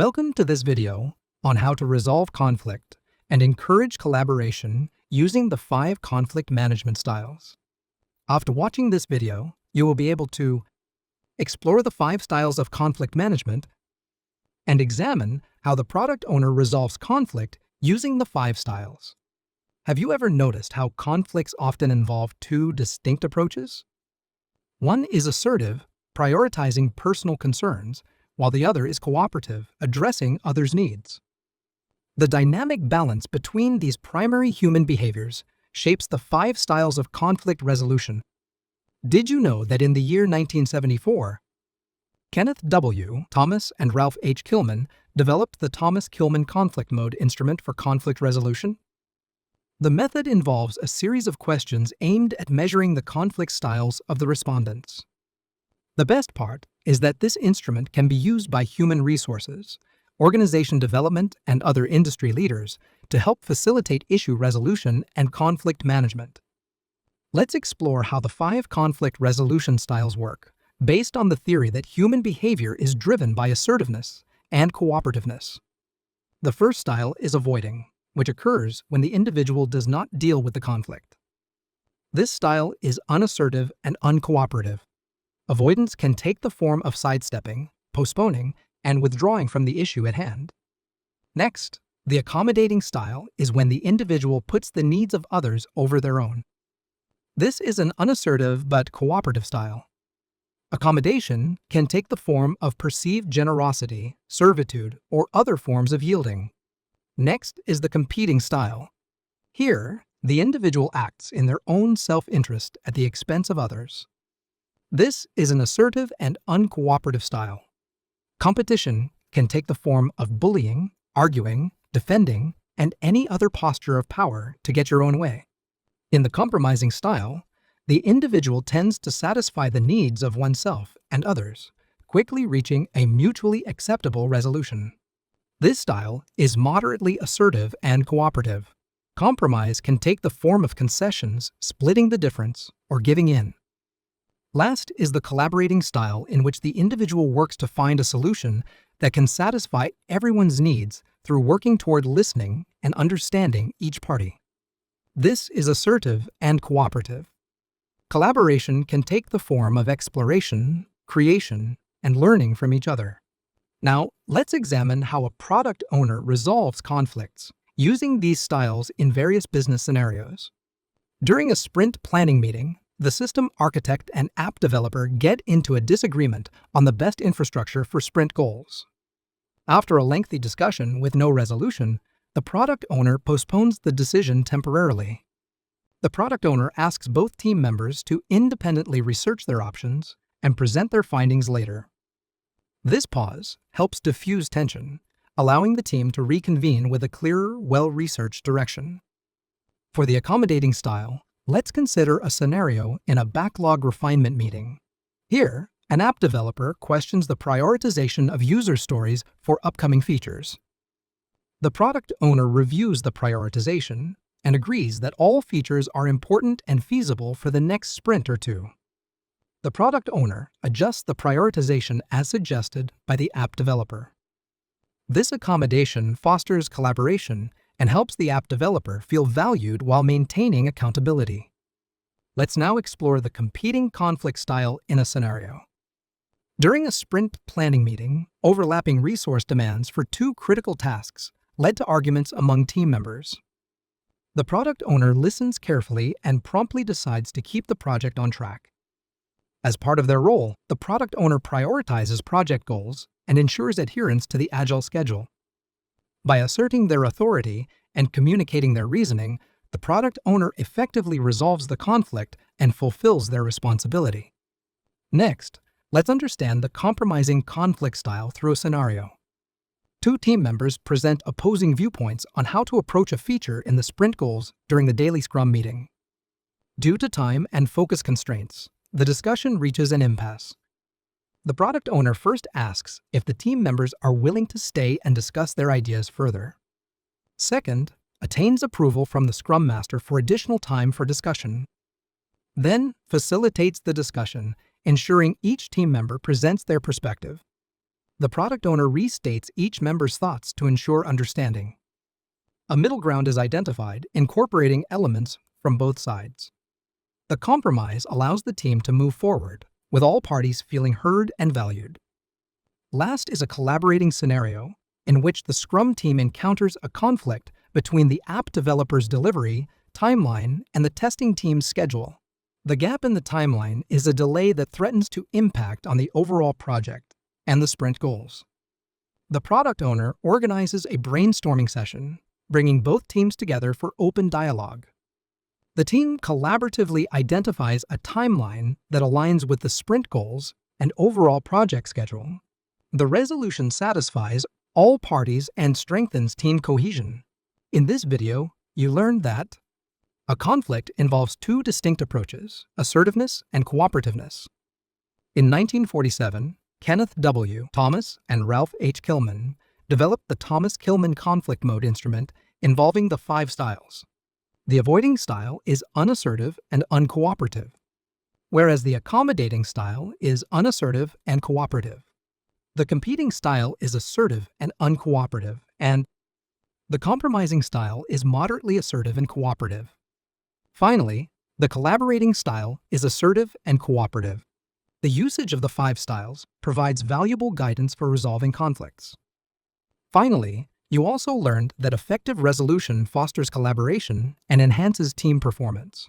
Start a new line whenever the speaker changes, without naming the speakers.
Welcome to this video on how to resolve conflict and encourage collaboration using the 5 conflict management styles. After watching this video, you will be able to explore the 5 styles of conflict management and examine how the product owner resolves conflict using the 5 styles. Have you ever noticed how conflicts often involve 2 distinct approaches? One is assertive, prioritizing personal concerns, while the other is cooperative, addressing others' needs. The dynamic balance between these primary human behaviors shapes the 5 styles of conflict resolution. Did you know that in the year 1974, Kenneth W. Thomas and Ralph H. Kilman developed the Thomas-Kilman conflict mode instrument for conflict resolution? The method involves a series of questions aimed at measuring the conflict styles of the respondents. The best part is that this instrument can be used by human resources, organization development, and other industry leaders to help facilitate issue resolution and conflict management. Let's explore how the 5 conflict resolution styles work, based on the theory that human behavior is driven by assertiveness and cooperativeness. The first style is avoiding, which occurs when the individual does not deal with the conflict. This style is unassertive and uncooperative. Avoidance can take the form of sidestepping, postponing, and withdrawing from the issue at hand. Next, the accommodating style is when the individual puts the needs of others over their own. This is an unassertive but cooperative style. Accommodation can take the form of perceived generosity, servitude, or other forms of yielding. Next is the competing style. Here, the individual acts in their own self-interest at the expense of others. This is an assertive and uncooperative style. Competition can take the form of bullying, arguing, defending, and any other posture of power to get your own way. In the compromising style, the individual tends to satisfy the needs of oneself and others, quickly reaching a mutually acceptable resolution. This style is moderately assertive and cooperative. Compromise can take the form of concessions, splitting the difference, or giving in. Last is the collaborating style, in which the individual works to find a solution that can satisfy everyone's needs through working toward listening and understanding each party. This is assertive and cooperative. Collaboration can take the form of exploration, creation, and learning from each other. Now, let's examine how a product owner resolves conflicts using these styles in various business scenarios. During a sprint planning meeting, the system architect and app developer get into a disagreement on the best infrastructure for sprint goals. After a lengthy discussion with no resolution, the product owner postpones the decision temporarily. The product owner asks both team members to independently research their options and present their findings later. This pause helps diffuse tension, allowing the team to reconvene with a clearer, well-researched direction. For the accommodating style, let's consider a scenario in a backlog refinement meeting. Here, an app developer questions the prioritization of user stories for upcoming features. The product owner reviews the prioritization and agrees that all features are important and feasible for the next sprint or two. The product owner adjusts the prioritization as suggested by the app developer. This accommodation fosters collaboration and helps the app developer feel valued while maintaining accountability. Let's now explore the competing conflict style in a scenario. During a sprint planning meeting, overlapping resource demands for 2 critical tasks led to arguments among team members. The product owner listens carefully and promptly decides to keep the project on track. As part of their role, the product owner prioritizes project goals and ensures adherence to the agile schedule. By asserting their authority and communicating their reasoning, the product owner effectively resolves the conflict and fulfills their responsibility. Next, let's understand the compromising conflict style through a scenario. 2 team members present opposing viewpoints on how to approach a feature in the sprint goals during the daily Scrum meeting. Due to time and focus constraints, the discussion reaches an impasse. The product owner first asks if the team members are willing to stay and discuss their ideas further. Second, attains approval from the Scrum Master for additional time for discussion. Then, facilitates the discussion, ensuring each team member presents their perspective. The product owner restates each member's thoughts to ensure understanding. A middle ground is identified, incorporating elements from both sides. The compromise allows the team to move forward, with all parties feeling heard and valued. Last is a collaborating scenario in which the Scrum team encounters a conflict between the app developer's delivery, timeline, and the testing team's schedule. The gap in the timeline is a delay that threatens to impact on the overall project and the sprint goals. The product owner organizes a brainstorming session, bringing both teams together for open dialogue. The team collaboratively identifies a timeline that aligns with the sprint goals and overall project schedule. The resolution satisfies all parties and strengthens team cohesion. In this video, you learned that a conflict involves two distinct approaches, assertiveness and cooperativeness. In 1947, Kenneth W. Thomas and Ralph H. Kilman developed the Thomas-Kilman conflict mode instrument involving the 5 styles. The avoiding style is unassertive and uncooperative, whereas the accommodating style is unassertive and cooperative. The competing style is assertive and uncooperative, and the compromising style is moderately assertive and cooperative. Finally, the collaborating style is assertive and cooperative. The usage of the 5 styles provides valuable guidance for resolving conflicts. Finally, you also learned that effective resolution fosters collaboration and enhances team performance.